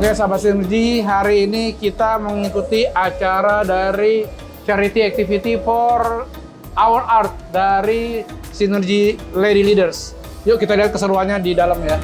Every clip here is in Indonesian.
Oke, sahabat Sinergi, hari ini kita mengikuti acara dari Charity Activity for Our Art dari Sinergi Lady Leaders. Yuk kita lihat keseruannya di dalam ya.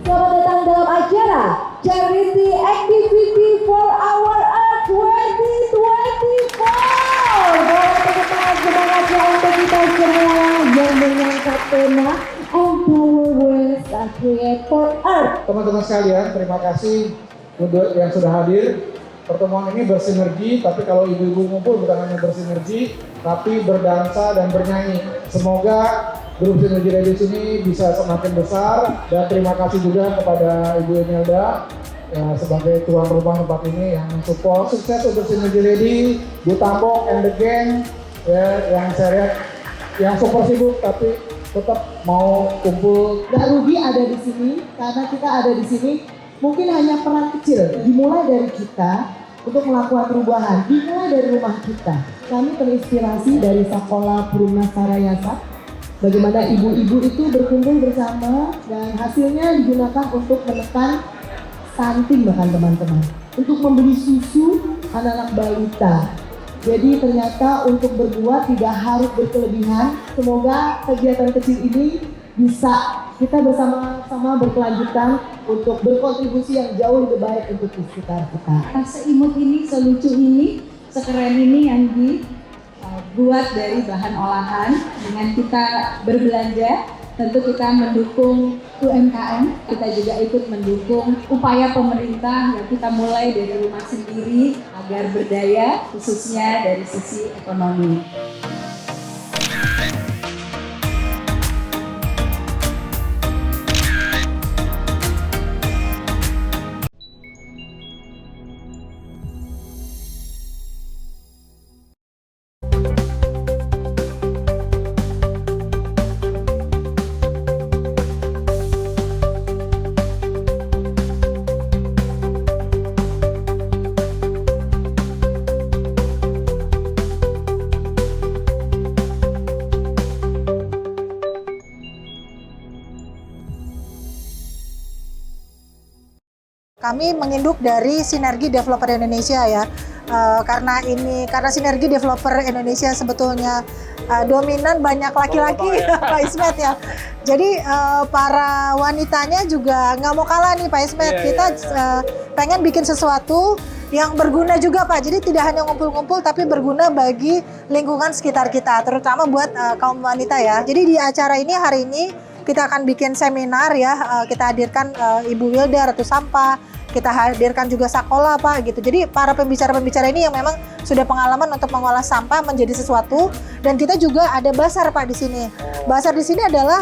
Selamat datang dalam acara Charity Activity for Our Earth 2024. Bawa tepuk tangan semangatnya untuk kita semua yang mengangkat tema Empower West and Create for Earth. Teman-teman sekalian, terima kasih untuk yang sudah hadir. Pertemuan ini bersinergi, tapi kalau ibu-ibu ngumpul bukan hanya bersinergi, tapi berdansa dan bernyanyi. Semoga grup Sinergi Ladies ini bisa semakin besar, dan terima kasih juga kepada Ibu Imelda ya, sebagai tuan rumah tempat ini yang mensupport. Sukses untuk Sinergi Lady, Bu Tambok and the gang ya, yang saya lihat yang super sibuk tapi tetap mau kumpul. Gak rugi ada di sini, karena kita ada di sini mungkin hanya peran kecil, dimulai dari kita untuk melakukan perubahan, dimulai dari rumah kita. Kami terinspirasi dari Sekolah Perumnas Sarayasa, bagaimana ibu-ibu itu berkumpul bersama dan hasilnya digunakan untuk menekan stunting bahkan teman-teman, untuk membeli susu anak-anak balita. Jadi ternyata untuk berbuat tidak harus berkelebihan. Semoga kegiatan kecil ini bisa kita bersama-sama berkelanjutan untuk berkontribusi yang jauh lebih baik untuk di sekitar kita. Seimut ini, selucu ini, sekeren ini yang dibuat dari bahan olahan. Dengan kita berbelanja, tentu kita mendukung UMKM, kita juga ikut mendukung upaya pemerintah yang kita mulai dari rumah sendiri agar berdaya, khususnya dari sisi ekonomi. Kami menginduk dari Sinergi Developer Indonesia ya, karena Sinergi Developer Indonesia sebetulnya dominan banyak laki-laki Pak Ismet ya. Jadi para wanitanya juga nggak mau kalah nih Pak Ismet. Kita pengen bikin sesuatu yang berguna juga Pak. Jadi tidak hanya ngumpul-ngumpul tapi berguna bagi lingkungan sekitar kita, terutama buat kaum wanita ya. Jadi di acara ini hari ini kita akan bikin seminar ya, kita hadirkan Ibu Wilda Ratu Sampah, kita hadirkan juga Sekolah Pak gitu. Jadi para pembicara-pembicara ini yang memang sudah pengalaman untuk mengolah sampah menjadi sesuatu, dan kita juga ada basar Pak di sini. Basar di sini adalah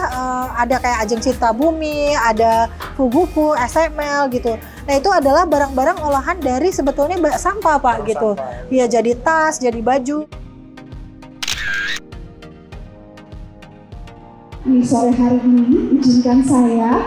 ada kayak Ajeng Cipta Bumi, ada Fugufu, SML gitu. Nah itu adalah barang-barang olahan dari sebetulnya sampah Pak gitu. Ya jadi tas, jadi baju. Di sore hari ini, izinkan saya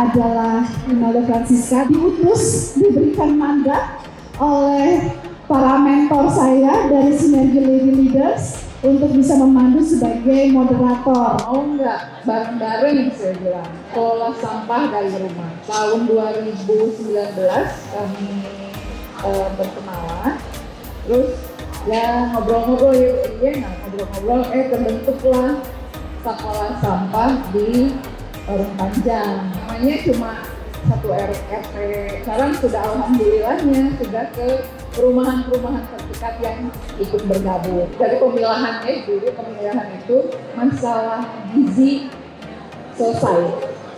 adalah Imelda Francisca, diutus, diberikan mandat oleh para mentor saya dari Sinergi Lady Leaders untuk bisa memandu sebagai moderator. Mau nggak bareng-bareng saya bilang, kelola sampah dari rumah. Tahun 2019 kami berkenalan, terus ya ngobrol-ngobrol ngobrol-ngobrol, terbentuklah Sekolah Sampah di Parung Panjang. Namanya cuma satu RT. Sekarang sudah alhamdulillahnya sudah ke perumahan-perumahan terdekat yang ikut bergabung. Dari pemilahannya itu masalah gizi selesai.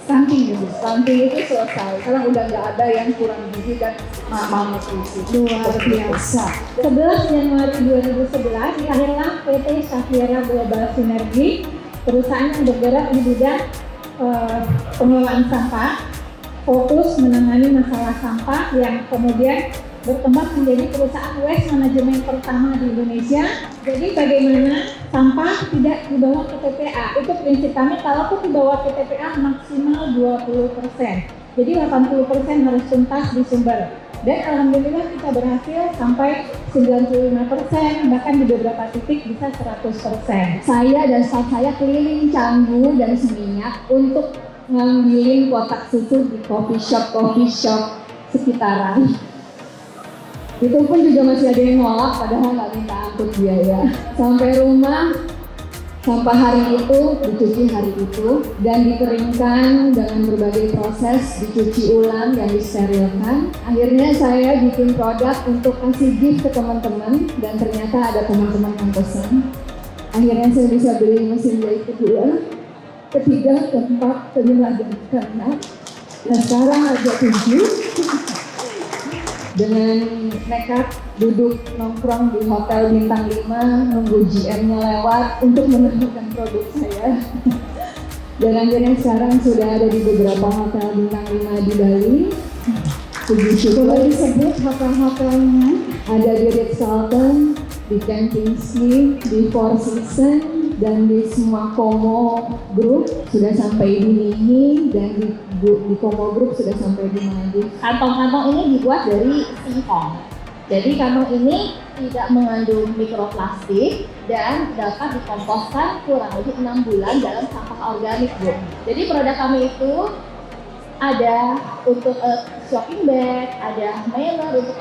Stunting itu selesai. Sekarang udah nggak ada yang kurang gizi dan malnutrisi. Luar biasa. 11 Januari 2011 lahirlah PT Safira Global Sinergi, perusahaan yang bergerak di bidang pengelolaan sampah, fokus menangani masalah sampah yang kemudian berkembang menjadi perusahaan waste management pertama di Indonesia. Jadi bagaimana sampah tidak dibawa ke TPA, itu prinsip kami. Kalaupun dibawa ke TPA maksimal 20%, jadi 80% harus tuntas di sumber. Dan alhamdulillah kita berhasil sampai 95%, bahkan di beberapa titik bisa 100%. Saya dan staf saya keliling Canggu dan Seminyak untuk ngambilin kotak susu di coffee shop sekitaran. Itu pun juga masih ada yang nolak, padahal nggak minta angkut biaya. Sampai rumah, sampah hari itu dicuci hari itu dan dikeringkan dengan berbagai proses, dicuci ulang dan disterilkan. Akhirnya saya bikin produk untuk kasih gift ke teman-teman dan ternyata ada teman-teman yang pesan. Akhirnya saya bisa beli mesin jahit kedua, ketiga, keempat, kelima, dan keenam. Dan sekarang ada 7. Dengan nekat duduk nongkrong di hotel bintang 5 nunggu GM-nya lewat untuk menemukan produk saya. Dan akhirnya sekarang sudah ada di beberapa hotel bintang 5 di Bali. Puji syukur disebut hotel-hotelnya. Ada di Ritz-Carlton, di Kempinski, di Four Seasons, dan di semua Como Group sudah sampai di Nihi, dan di Como Group sudah sampai di Maldives. Kantong-kantong ini dibuat dari singkong. Jadi kantong ini tidak mengandung mikroplastik dan dapat dikomposkan kurang lebih 6 bulan dalam sampah organik, Bu. Jadi produk kami itu ada untuk shopping bag, ada mailer untuk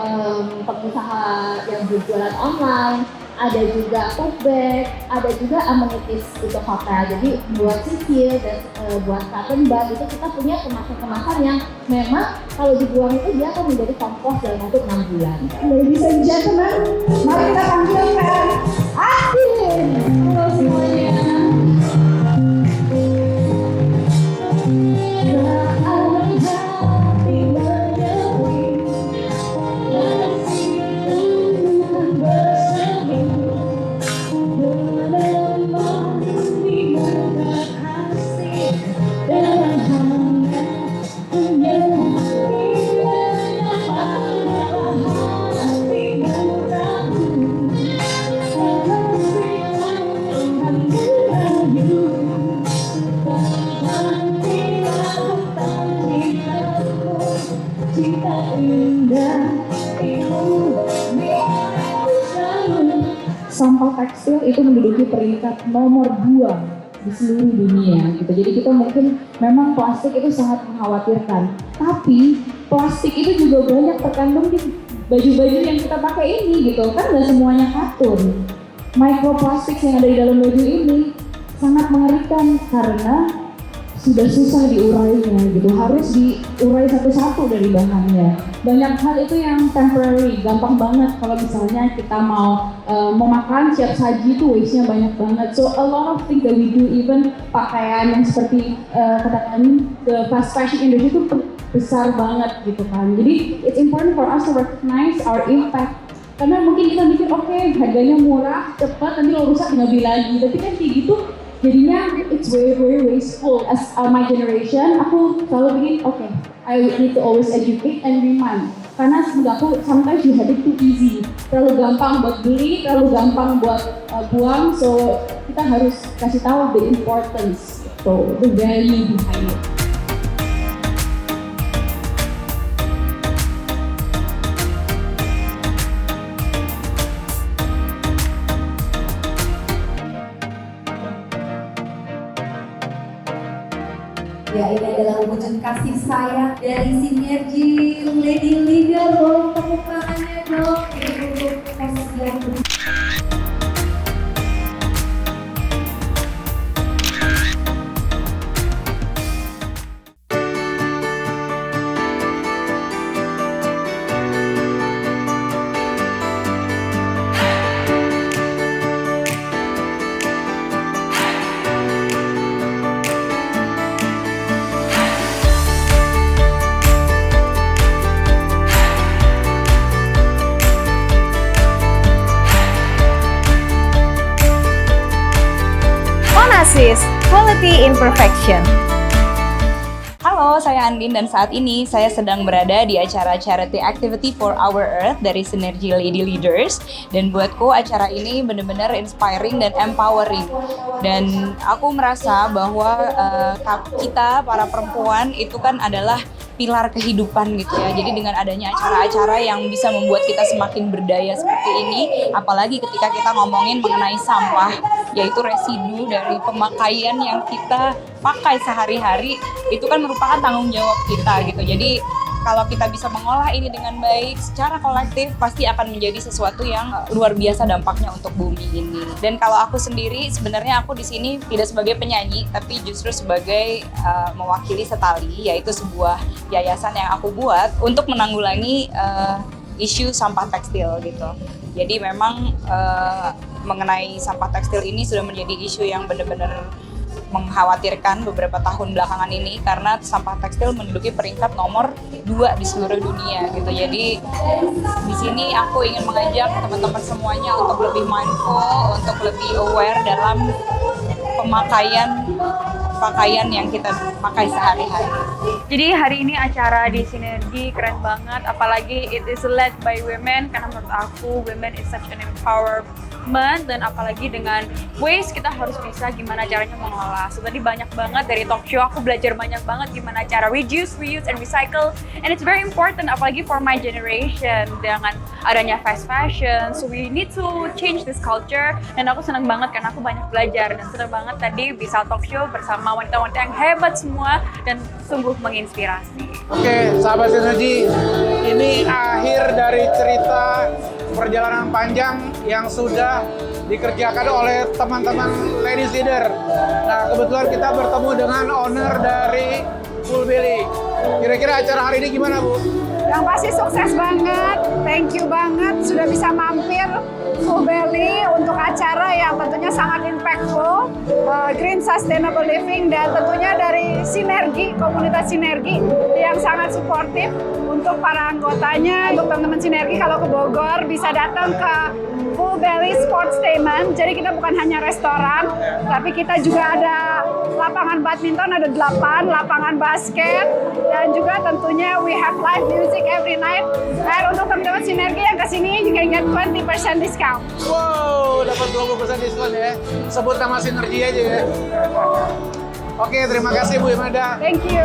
pengusaha yang berjualan online, ada juga tote bag, ada juga amenities untuk hotel. Jadi buat sisir dan buat cotton bag itu kita punya kemasan-kemasan yang memang kalau dibuang itu dia akan menjadi kompos dalam waktu 6 bulan. Ladies and gentlemen, mari kita panggilkan Adin. Halo semuanya. Sampah tekstil itu menduduki peringkat nomor 2 di seluruh dunia gitu. Jadi kita mungkin memang plastik itu sangat mengkhawatirkan, tapi plastik itu juga banyak terkandung di baju-baju yang kita pakai ini gitu kan, nggak semuanya katun. Microplastik yang ada di dalam baju ini sangat mengerikan karena sudah susah diurainya gitu, harus diurai satu-satu dari bahannya. Banyak hal itu yang temporary, gampang banget kalau misalnya kita mau makan siap saji itu waste-nya banyak banget. So a lot of things that we do, even pakaian yang seperti katakan the fast fashion industry itu besar banget gitu kan. Jadi it's important for us to recognize our impact. Karena mungkin kita mikir oke, harganya murah, cepat, nanti lo rusak tinggal beli lagi. Tapi kan kayak gitu jadinya it's very wasteful. As my generation, aku selalu pikir okay, I need to always educate and remind. Karena menurut aku sometimes you have it too easy, terlalu gampang buat beli, terlalu gampang buat buang. So kita harus kasih tahu the importance, so the value behind it. Ya, ini adalah wujud kasih sayang dari Sinergi Lady Leader. Boleh tepuk tangannya dong untuk kasihan. Quality in Perfection. Halo, saya Andin dan saat ini saya sedang berada di acara Charity Activity for Our Earth dari Sinergi Lady Leaders. Dan buatku acara ini benar-benar inspiring dan empowering. Dan aku merasa bahwa kita para perempuan itu kan adalah pilar kehidupan gitu ya. Jadi dengan adanya acara-acara yang bisa membuat kita semakin berdaya seperti ini, apalagi ketika kita ngomongin mengenai sampah, yaitu residu dari pemakaian yang kita pakai sehari-hari, itu kan merupakan tanggung jawab kita gitu. Jadi kalau kita bisa mengolah ini dengan baik secara kolektif, pasti akan menjadi sesuatu yang luar biasa dampaknya untuk bumi ini. Dan kalau aku sendiri, sebenarnya aku di sini tidak sebagai penyanyi, tapi justru sebagai mewakili Setali, yaitu sebuah yayasan yang aku buat untuk menanggulangi isu sampah tekstil gitu. Jadi memang mengenai sampah tekstil ini sudah menjadi isu yang benar-benar mengkhawatirkan beberapa tahun belakangan ini, karena sampah tekstil menduduki peringkat nomor 2 di seluruh dunia gitu. Jadi di sini aku ingin mengajak teman-teman semuanya untuk lebih mindful, untuk lebih aware dalam pemakaian pakaian yang kita pakai sehari-hari. Jadi hari ini acara di Sinergi keren banget, apalagi it is led by women, karena menurut aku women is such an empowerment, dan apalagi dengan waste kita harus bisa gimana caranya mengolah. So tadi banyak banget dari talk show, aku belajar banyak banget gimana cara reduce, reuse, and recycle, and it's very important apalagi for my generation dengan adanya fast fashion. So we need to change this culture, dan aku senang banget karena aku banyak belajar, dan senang banget tadi bisa talk show bersama wanita-wanita yang hebat semua dan sungguh menginspirasi. Oke, sahabat Sinergi, ini akhir dari cerita perjalanan panjang yang sudah dikerjakan oleh teman-teman Ladies Leader. Nah, kebetulan kita bertemu dengan owner dari Full Belly. Kira-kira acara hari ini gimana, Bu? Yang pasti sukses banget, thank you banget sudah bisa mampir Full Belly untuk acara yang tentunya sangat impactful, green sustainable living, dan tentunya dari Sinergi, komunitas Sinergi yang sangat suportif untuk para anggotanya. Untuk teman-teman Sinergi kalau ke Bogor bisa datang ke Full Belly Sportstainment. Jadi kita bukan hanya restoran, tapi kita juga ada lapangan badminton, ada 8, lapangan basket, dan juga tentunya we have live music every night. Dan untuk teman-teman Sinergi yang kesini, you can get 20% discount. Wow, dapat 20% diskon ya. Sebut nama Sinergi aja ya. Oke, terima kasih Bu Imada. Thank you.